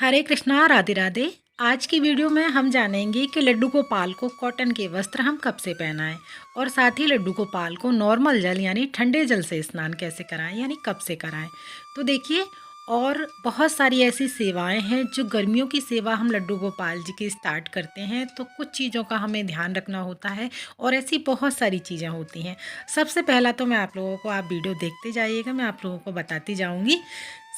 हरे कृष्णा, राधे राधे। आज की वीडियो में हम जानेंगे कि लड्डू गोपाल को कॉटन के वस्त्र हम कब से पहनाएं और साथ ही लड्डू गोपाल को नॉर्मल जल यानी ठंडे जल से स्नान कैसे कराएं यानी कब से कराएं। तो देखिए, और बहुत सारी ऐसी सेवाएं हैं जो गर्मियों की सेवा हम लड्डू गोपाल जी की स्टार्ट करते हैं, तो कुछ चीज़ों का हमें ध्यान रखना होता है और ऐसी बहुत सारी चीज़ें होती हैं। सबसे पहला तो मैं आप लोगों को, आप वीडियो देखते जाइएगा, मैं आप लोगों को बताती जाऊँगी।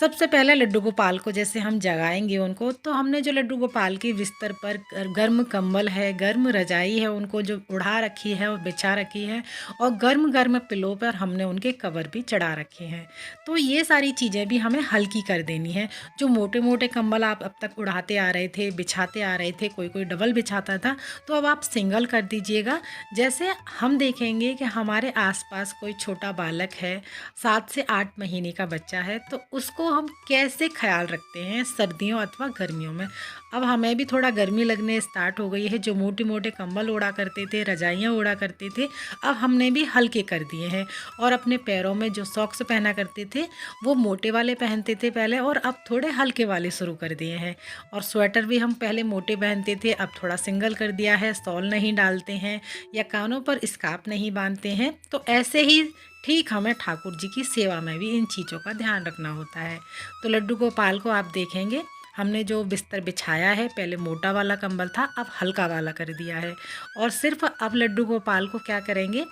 सबसे पहले लड्डू गोपाल को जैसे हम जगाएंगे उनको, तो हमने जो लड्डू गोपाल के बिस्तर पर गर्म कंबल है, गर्म रजाई है, उनको जो उड़ा रखी है और बिछा रखी है, और गर्म गर्म पिलो पर हमने उनके कवर भी चढ़ा रखे हैं। तो ये सारी चीज़ें भी हमें हल्की कर देनी है। जो मोटे मोटे कंबल आप अब तक उड़ाते आ रहे थे, बिछाते आ रहे थे, कोई कोई डबल बिछाता था, तो अब आप सिंगल कर दीजिएगा। जैसे हम देखेंगे कि हमारे आसपास कोई छोटा बालक है, 7 से 8 महीने का बच्चा है, तो उसको हम कैसे ख्याल रखते हैं सर्दियों अथवा गर्मियों में। अब हमें भी थोड़ा गर्मी लगने स्टार्ट हो गई है। जो मोटे मोटे कंबल ओढ़ा करते थे, रजाइयाँ ओढ़ा करते थे, अब हमने भी हल्के कर दिए हैं। और अपने पैरों में जो सॉक्स पहना करते थे वो मोटे वाले पहनते थे पहले, और अब थोड़े हल्के वाले शुरू कर दिए हैं। और स्वेटर भी हम पहले मोटे पहनते थे, अब थोड़ा सिंगल कर दिया है। शॉल नहीं डालते हैं या कानों पर स्कार्फ नहीं बांधते हैं। तो ऐसे ही ठीक हमें ठाकुर जी की सेवा में भी इन चीज़ों का ध्यान रखना होता है। तो लड्डू गोपाल को आप देखेंगे, हमने जो बिस्तर बिछाया है, पहले मोटा वाला कंबल था, अब हल्का वाला कर दिया है। और सिर्फ अब लड्डू गोपाल को क्या करेंगे,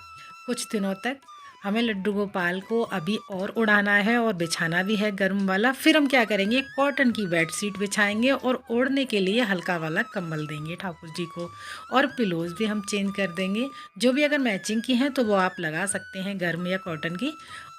कुछ दिनों तक हमें लड्डू गोपाल को अभी और उड़ाना है और बिछाना भी है गर्म वाला। फिर हम क्या करेंगे, कॉटन की बेडशीट बिछाएंगे और ओढ़ने के लिए हल्का वाला कंबल देंगे ठाकुर जी को। और पिलोज भी हम चेंज कर देंगे। जो भी अगर मैचिंग की हैं तो वो आप लगा सकते हैं, गर्म या कॉटन की।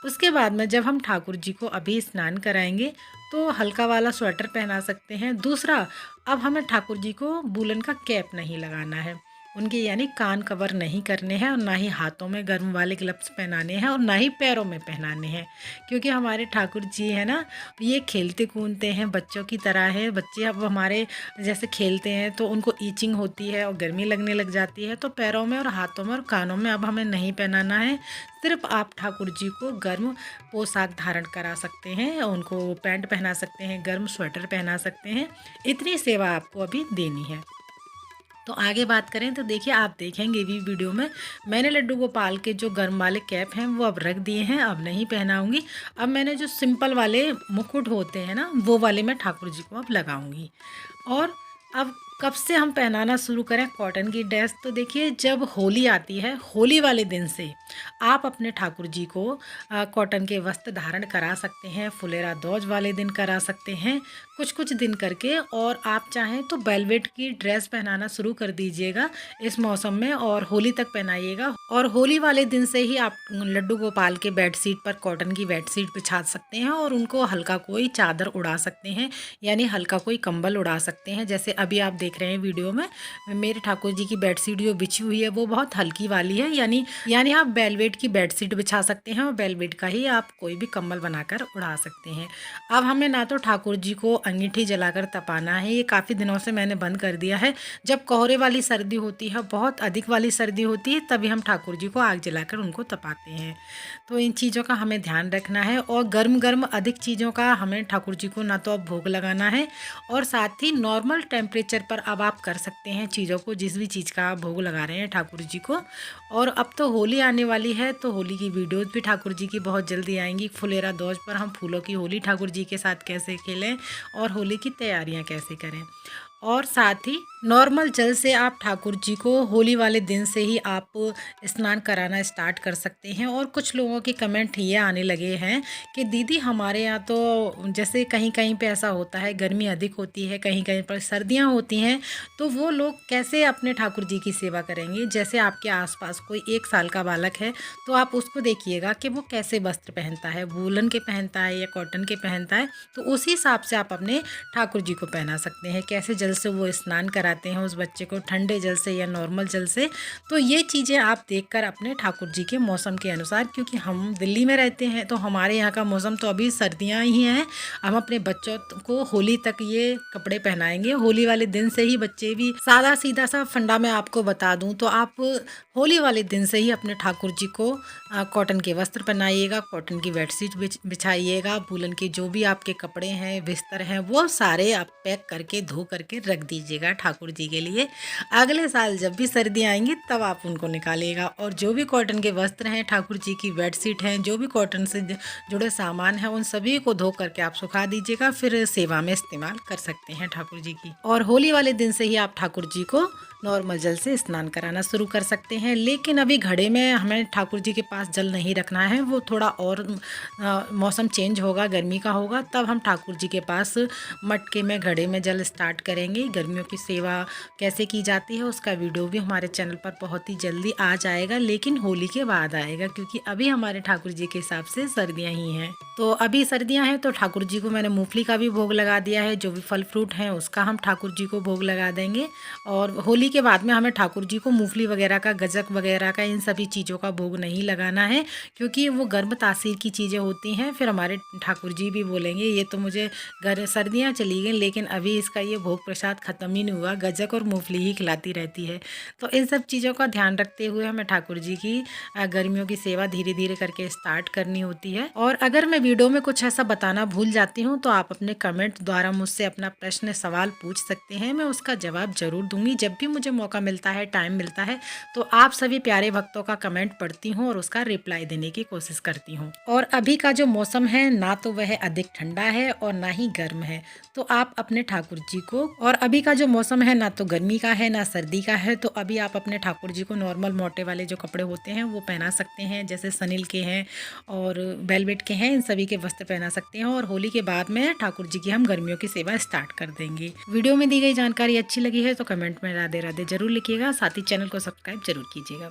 उसके बाद में जब हम ठाकुर जी को अभी स्नान कराएंगे तो हल्का वाला स्वेटर पहना सकते हैं। दूसरा, अब हमें ठाकुर जी को वूलन का कैप नहीं लगाना है। उनके यानी कान कवर नहीं करने हैं, और ना ही हाथों में गर्म वाले ग्लव्स पहनाने हैं, और ना ही पैरों में पहनाने हैं। क्योंकि हमारे ठाकुर जी है ना, ये खेलते कूदते हैं, बच्चों की तरह है। बच्चे अब हमारे जैसे खेलते हैं तो उनको ईचिंग होती है और गर्मी लगने लग जाती है। तो पैरों में और हाथों में और कानों में अब हमें नहीं पहनाना है। सिर्फ आप ठाकुर जी को गर्म पोशाक धारण करा सकते हैं, उनको पैंट पहना सकते हैं, गर्म स्वेटर पहना सकते हैं। इतनी सेवा आपको अभी देनी है। तो आगे बात करें तो देखिए, आप देखेंगे भी वीडियो में, मैंने लड्डू गोपाल के जो गर्म वाले कैप हैं वो अब रख दिए हैं, अब नहीं पहनाऊंगी। अब मैंने जो सिंपल वाले मुकुट होते हैं ना, वो वाले मैं ठाकुर जी को अब लगाऊंगी। और अब कब से हम पहनाना शुरू करें कॉटन की ड्रेस, तो देखिए, जब होली आती है, होली वाले दिन से आप अपने ठाकुर जी को कॉटन के वस्त्र धारण करा सकते हैं। फुलेरा दौज वाले दिन करा सकते हैं, कुछ कुछ दिन करके। और आप चाहें तो वेलवेट की ड्रेस पहनाना शुरू कर दीजिएगा इस मौसम में, और होली तक पहनाइएगा। और होली वाले दिन से ही आप लड्डू गोपाल के बेडशीट पर कॉटन की बेडशीट बिछा सकते हैं, और उनको हल्का कोई चादर उड़ा सकते हैं, यानी हल्का कोई कंबल उड़ा सकते हैं। जैसे अभी आप देख रहे हैं वीडियो में, मेरे ठाकुर जी की बेडशीट जो बिछी हुई है वो बहुत हल्की वाली है, यानी आप वेलवेट की बेडशीट बिछा सकते हैं, और वेलवेट का ही आप कोई भी कंबल बनाकर उड़ा सकते हैं। अब हमें ना तो ठाकुर जी को अंगीठी जलाकर तपाना है, ये काफ़ी दिनों से मैंने बंद कर दिया है। जब कोहरे वाली सर्दी होती है, बहुत अधिक वाली सर्दी होती है, तभी हम ठाकुर जी को आग जलाकर उनको तपाते हैं। तो इन चीज़ों का हमें ध्यान रखना है। और गर्म गर्म अधिक चीज़ों का हमें ठाकुर जी को ना तो अब भोग लगाना है, और साथ ही नॉर्मल टेम्परेचर पर अब आप कर सकते हैं चीज़ों को, जिस भी चीज़ का आप भोग लगा रहे हैं ठाकुर जी को। और अब तो होली आने वाली है, तो होली की वीडियोज़ भी ठाकुर जी की बहुत जल्दी आएंगी। फुलेरा दौज पर हम फूलों की होली ठाकुर जी के साथ कैसे खेलें और होली की तैयारियां कैसे करें। और साथ ही नॉर्मल जल से आप ठाकुर जी को होली वाले दिन से ही आप स्नान कराना स्टार्ट कर सकते हैं। और कुछ लोगों के कमेंट ये आने लगे हैं कि दीदी, हमारे यहाँ तो जैसे कहीं कहीं पे ऐसा होता है, गर्मी अधिक होती है, कहीं कहीं पर सर्दियाँ होती हैं, तो वो लोग कैसे अपने ठाकुर जी की सेवा करेंगे। जैसे आपके आसपास कोई 1 साल का बालक है, तो आप उसको देखिएगा कि वो कैसे वस्त्र पहनता है, वूलन के पहनता है या कॉटन के पहनता है, तो उसी हिसाब से आप अपने ठाकुर जी को पहना सकते हैं। कैसे जल से वो स्नान कराते हैं उस बच्चे को, ठंडे जल से या नॉर्मल जल से। तो ये चीज़ें आप देखकर अपने ठाकुर जी के मौसम के अनुसार, क्योंकि हम दिल्ली में रहते हैं तो हमारे यहाँ का मौसम तो अभी सर्दियाँ ही हैं, हम अपने बच्चों को होली तक ये कपड़े पहनाएंगे। होली वाले दिन से ही बच्चे भी, सादा सीधा सा फंडा मैं आपको बता दूं तो आप होली वाले दिन से ही अपने ठाकुर जी को कॉटन के वस्त्र पहनाइएगा, कॉटन की बेडशीट बिछाइएगा, वूलन के जो भी आपके कपड़े हैं, बिस्तर हैं, वो सारे आप पैक करके धो करके रख दीजिएगा ठाकुर जी के लिए। अगले साल जब भी सर्दियाँ आएंगी तब आप उनको निकालिएगा। और जो भी कॉटन के वस्त्र हैं, ठाकुर जी की बेडशीट हैं, जो भी कॉटन से जुड़े सामान हैं, उन सभी को धो करके आप सुखा दीजिएगा, फिर सेवा में इस्तेमाल कर सकते हैं ठाकुर जी की। और होली वाले दिन से ही आप ठाकुर जी को नॉर्मल जल से स्नान कराना शुरू कर सकते हैं। लेकिन अभी घड़े में हमें ठाकुर जी के पास जल नहीं रखना है, वो थोड़ा और मौसम चेंज होगा, गर्मी का होगा, तब हम ठाकुर जी के पास मटके में घड़े में जल स्टार्ट करेंगे। गर्मियों की सेवा कैसे की जाती है उसका वीडियो भी हमारे चैनल पर बहुत ही जल्दी आ जाएगा, लेकिन होली के बाद आएगा, क्योंकि अभी हमारे ठाकुर जी के हिसाब से सर्दियाँ ही हैं। तो अभी सर्दियाँ हैं तो ठाकुर जी को मैंने मूंगफली का भी भोग लगा दिया है, जो भी फल फ्रूट हैं उसका हम ठाकुर जी को भोग लगा देंगे। और होली के बाद में हमें ठाकुर जी को मूंगफली वगैरह का, गजक वगैरह का, इन सभी चीज़ों का भोग नहीं लगाना है, क्योंकि वो गर्म तासीर की चीज़ें होती हैं। फिर हमारे ठाकुर जी भी बोलेंगे ये तो मुझे सर्दियाँ चली गई लेकिन अभी इसका ये भोग प्रसाद ख़त्म ही नहीं हुआ, गजक और मूंगफली ही खिलाती रहती है। तो इन सब चीज़ों का ध्यान रखते हुए हमें ठाकुर जी की गर्मियों की सेवा धीरे धीरे करके स्टार्ट करनी होती है। और अगर मैं वीडियो में कुछ ऐसा बताना भूल जाती हूँ तो आप अपने कमेंट द्वारा मुझसे अपना प्रश्न, सवाल पूछ सकते हैं, मैं उसका जवाब जरूर दूंगी। जब भी मुझे मौका मिलता है, टाइम मिलता है, तो आप सभी प्यारे भक्तों का कमेंट पढ़ती हूँ और उसका रिप्लाई देने की कोशिश करती हूँ। और अभी का जो मौसम है ना तो वह अधिक ठंडा है और ना ही गर्म है, तो आप अपने ठाकुर जी को, और अभी का जो मौसम है ना तो गर्मी का है ना सर्दी का है, तो अभी आप अपने ठाकुर जी को नॉर्मल मोटे वाले जो कपड़े होते हैं वो पहना सकते हैं, जैसे सनील के हैं और वेलवेट के हैं, इन सभी के वस्त्र पहना सकते हैं। और होली के बाद में ठाकुर जी की हम गर्मियों की सेवा स्टार्ट कर देंगे। वीडियो में दी गई जानकारी अच्छी लगी है तो कमेंट में राधे राधे जरूर लिखिएगा, साथ ही चैनल को सब्सक्राइब जरूर कीजिएगा।